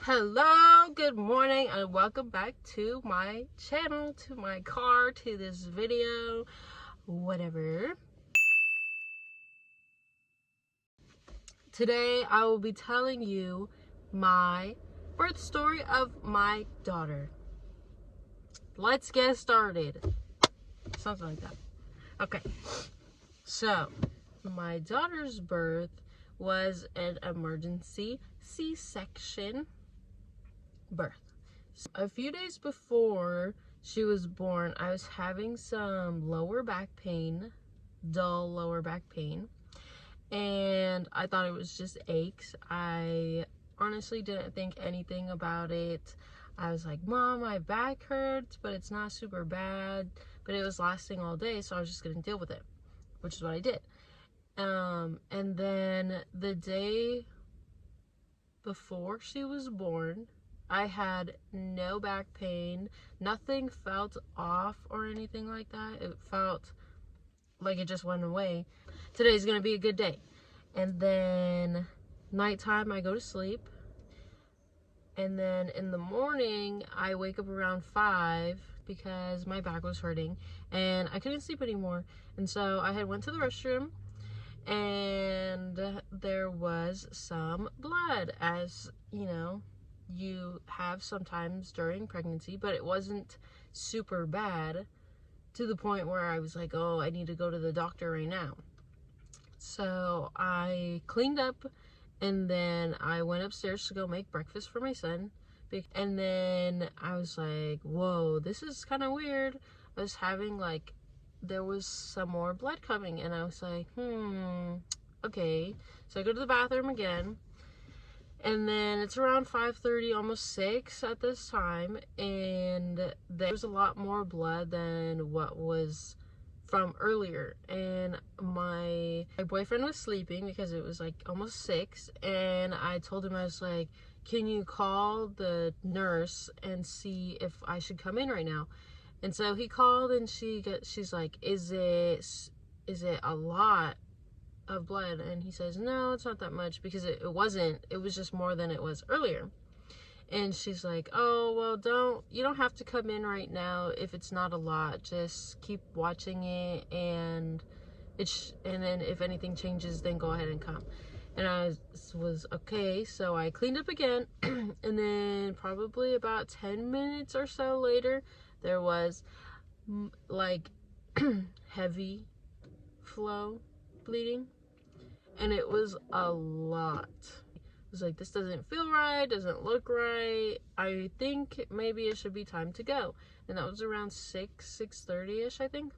Hello, good morning, and welcome back to my channel, to my car, to this video, whatever. Today I will be telling you my birth story of my daughter. Let's get started. Something like that. Okay, so my daughter's birth was an emergency C-section birth. A few days before she was born, I was having some lower back pain, dull lower back pain, and I thought it was just aches. I honestly didn't think anything about it. I was like, Mom, my back hurts, but it's not super bad. But it was lasting all day, so I was just gonna deal with it, which is what I did. And then the day before she was born, I had no back pain. Nothing felt off or anything like that. It felt like it just went away. Today's gonna be a good day. And then nighttime I go to sleep. And then in the morning I wake up around 5 because my back was hurting and I couldn't sleep anymore. And so I had went to the restroom and there was some blood, as you know, you have sometimes during pregnancy, but it wasn't super bad to the point where I was like, oh, I need to go to the doctor right now. So I cleaned up and then I went upstairs to go make breakfast for my son. And then I was like, whoa, this is kind of weird. I was having like, there was some more blood coming and I was like, okay. So I go to the bathroom again. And then it's around 5:30, almost 6 at this time, and there's a lot more blood than what was from earlier. And my boyfriend was sleeping because it was like almost 6, and I told him, I was like, can you call the nurse and see if I should come in right now? And so he called and she's like, is it a lot of blood? And he says, no, it's not that much, because it wasn't, it was just more than it was earlier. And she's like, oh, well, you don't have to come in right now if it's not a lot, just keep watching it, and then if anything changes, then go ahead and come. And I was okay. So I cleaned up again and then probably about 10 minutes or so later, there was like heavy flow bleeding, and it was a lot. I was like, this doesn't feel right, doesn't look right. I think maybe it should be time to go. And that was around 6:30ish, I think.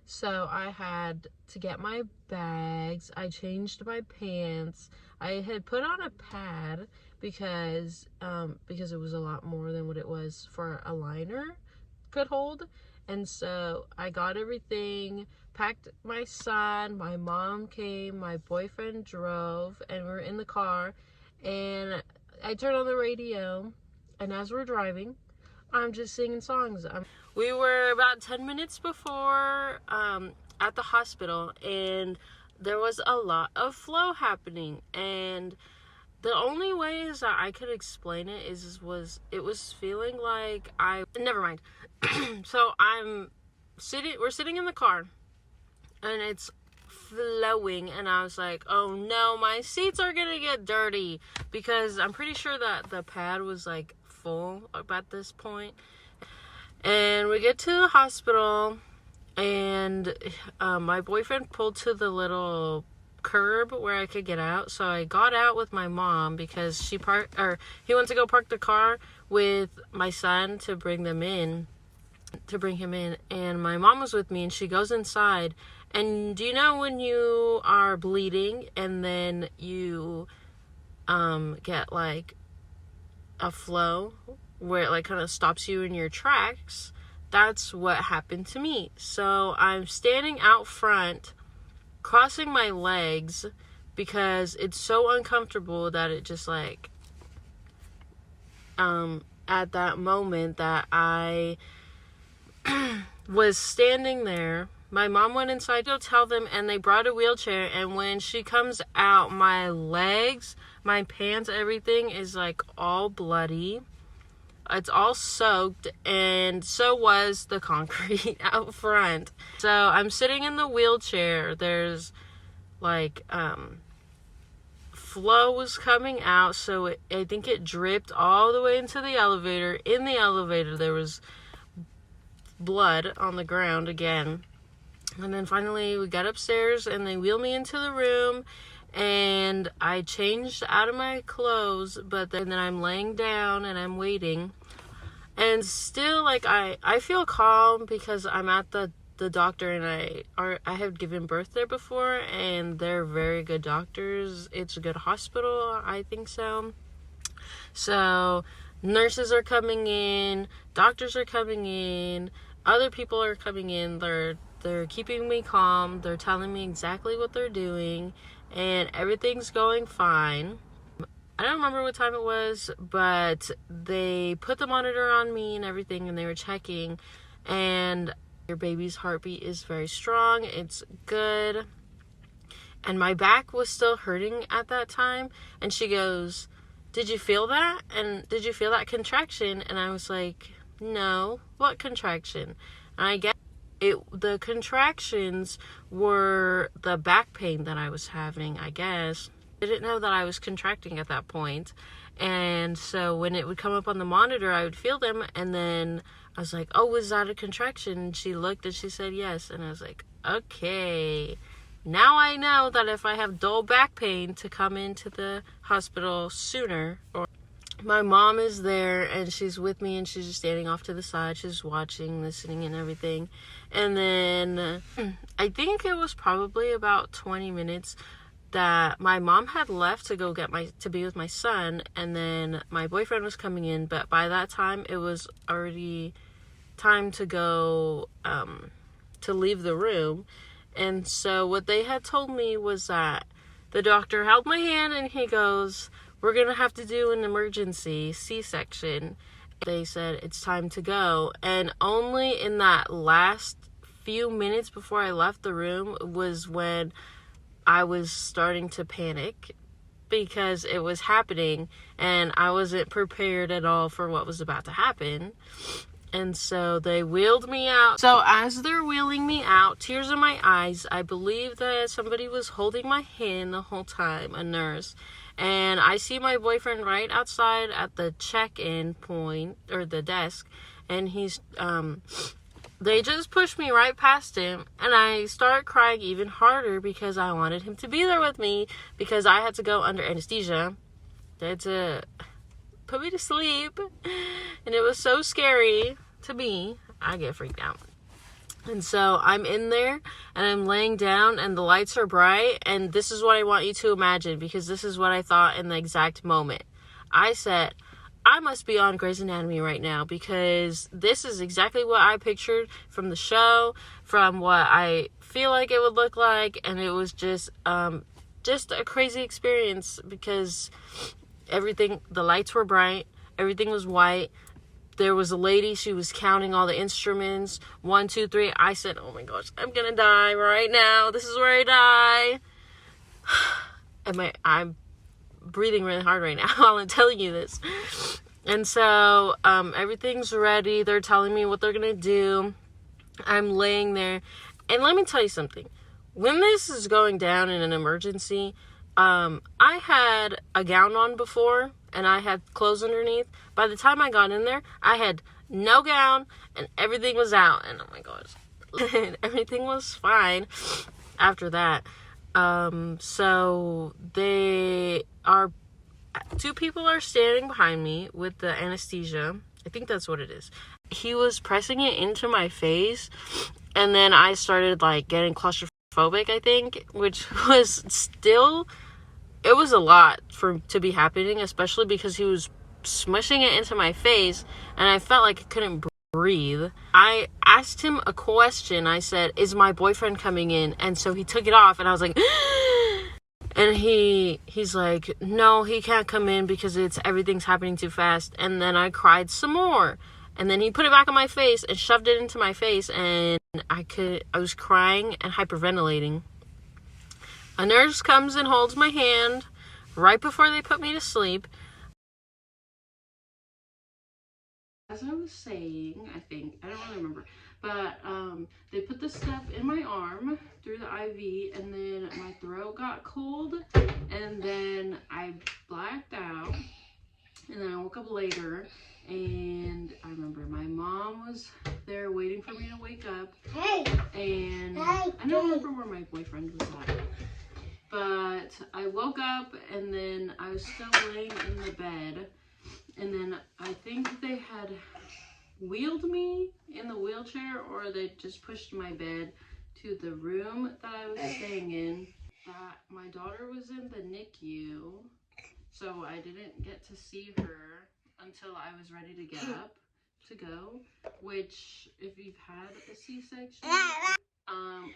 So I had to get my bags. I changed my pants. I had put on a pad because it was a lot more than what it was for a liner could hold. And so I got everything, packed my son, my mom came, my boyfriend drove, and we were in the car, and I turned on the radio, and as we're driving, I'm just singing songs. We were about 10 minutes before at the hospital, and there was a lot of flow happening, and the only ways that I could explain it it was feeling like never mind. So we're sitting in the car and it's flowing, and I was like, oh no, my seats are gonna get dirty, because I'm pretty sure that the pad was like full at this point. And we get to the hospital, and my boyfriend pulled to the little curb where I could get out. So I got out with my mom because he went to go park the car with my son to bring him in, and my mom was with me, and she goes inside. And do you know when you are bleeding and then you get like a flow where it like kind of stops you in your tracks? That's what happened to me. So I'm standing out front, crossing my legs, because it's so uncomfortable that it just like at that moment that I was standing there, my mom went inside to tell them, and they brought a wheelchair, and when she comes out, my legs My pants, everything is like all bloody. It's all soaked, and so was the concrete out front. So I'm sitting in the wheelchair. There's like flow was coming out, so I think it dripped all the way into the elevator. In the elevator there was blood on the ground again. And then finally we got upstairs and they wheeled me into the room, and I changed out of my clothes, but then I'm laying down and I'm waiting. And still, like, I feel calm because I'm at the doctor, and I have given birth there before, and they're very good doctors. It's a good hospital, I think so. So nurses are coming in, doctors are coming in, other people are coming in. They're keeping me calm. They're telling me exactly what they're doing, and everything's going fine. I don't remember what time it was, but they put the monitor on me and everything, and they were checking, and your baby's heartbeat is very strong. It's good. And my back was still hurting at that time, and she goes, "Did you feel that? And did you feel that contraction?" And I was like, "No. What contraction?" And I guess the contractions were the back pain that I was having, I guess. I didn't know that I was contracting at that point. And so when it would come up on the monitor, I would feel them, and then I was like, "Oh, was that a contraction?" And she looked and she said yes. And I was like, okay, now I know that if I have dull back pain, to come into the hospital sooner. Or my mom is there and she's with me, and she's just standing off to the side. She's watching, listening, and everything. And then I think it was probably about 20 minutes that my mom had left to go to be with my son, and then my boyfriend was coming in, but by that time it was already time to go to leave the room. And so what they had told me was that the doctor held my hand and he goes, "We're gonna have to do an emergency C-section." They said it's time to go, and only in that last few minutes before I left the room was when I was starting to panic, because it was happening and I wasn't prepared at all for what was about to happen. And so they wheeled me out. So as they're wheeling me out, tears in my eyes, I believe that somebody was holding my hand the whole time, a nurse. And I see my boyfriend right outside at the check-in point, or the desk, and he's they just pushed me right past him, and I started crying even harder because I wanted him to be there with me, because I had to go under anesthesia. They had to put me to sleep, and it was so scary to me. I get freaked out. And so I'm in there, and I'm laying down, and the lights are bright, and this is what I want you to imagine, because this is what I thought in the exact moment. I said, I must be on Grey's Anatomy right now, because this is exactly what I pictured from the show, from what I feel like it would look like, and it was just a crazy experience, because the lights were bright, everything was white. There was a lady, she was counting all the instruments, 1, 2, 3. I said, oh my gosh, I'm gonna die right now. This is where I die. And I'm breathing really hard right now while I'm telling you this. And so everything's ready. They're telling me what they're gonna do. I'm laying there, and let me tell you something. When this is going down in an emergency, I had a gown on before, and I had clothes underneath. By the time I got in there, I had no gown, and everything was out, and oh my gosh, everything was fine after that. So two people are standing behind me with the anesthesia. I think that's what it is. He was pressing it into my face, and then I started like getting claustrophobic, I think, which was still, it was a lot to be happening, especially because he was smushing it into my face, and I felt like I couldn't breathe. I asked him a question. I said, "Is my boyfriend coming in?" And so he took it off, and I was like, and he's like, "No, he can't come in because everything's happening too fast." And then I cried some more, and then he put it back on my face and shoved it into my face, and I was crying and hyperventilating. A nurse comes and holds my hand. right before they put me to sleep. As I was saying, I don't really remember, but they put the stuff in my arm through the IV, and then my throat got cold, and then I blacked out, and then I woke up later, and I remember my mom was there waiting for me to wake up, and I don't remember where my boyfriend was at, but I woke up, and then I was still laying in the bed, and then I think they had wheeled me in the wheelchair, or they just pushed my bed to the room that I was staying in. That my daughter was in the NICU, so I didn't get to see her until I was ready to get up to go, which if you've had a C-section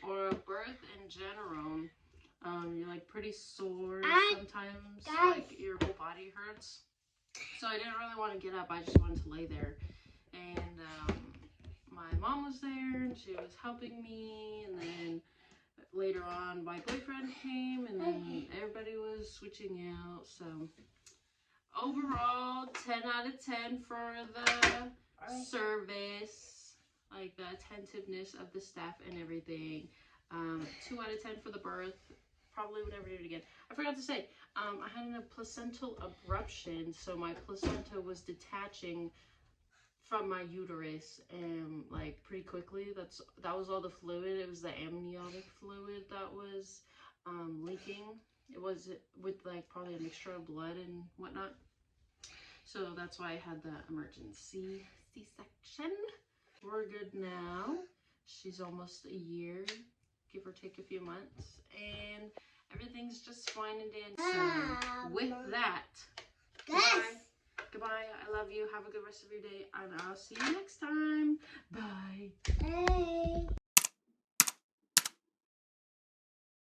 or a birth in general, you're like pretty sore sometimes, like your whole body hurts. So I didn't really want to get up, I just wanted to lay there. And my mom was there, and she was helping me, and then later on my boyfriend came, and then everybody was switching out. So overall, 10 out of 10 for the service, like the attentiveness of the staff and everything. 2 out of 10 for the birth. Probably would never do it again. I forgot to say, I had a placental abruption, so my placenta was detaching from my uterus, and like pretty quickly. That was all the fluid. It was the amniotic fluid that was leaking. It was with like probably a mixture of blood and whatnot. So that's why I had the emergency C-section. We're good now. She's almost a year, give or take a few months, and everything's just fine and dandy. So with that, goodbye. Goodbye. I love you. Have a good rest of your day, and I'll see you next time.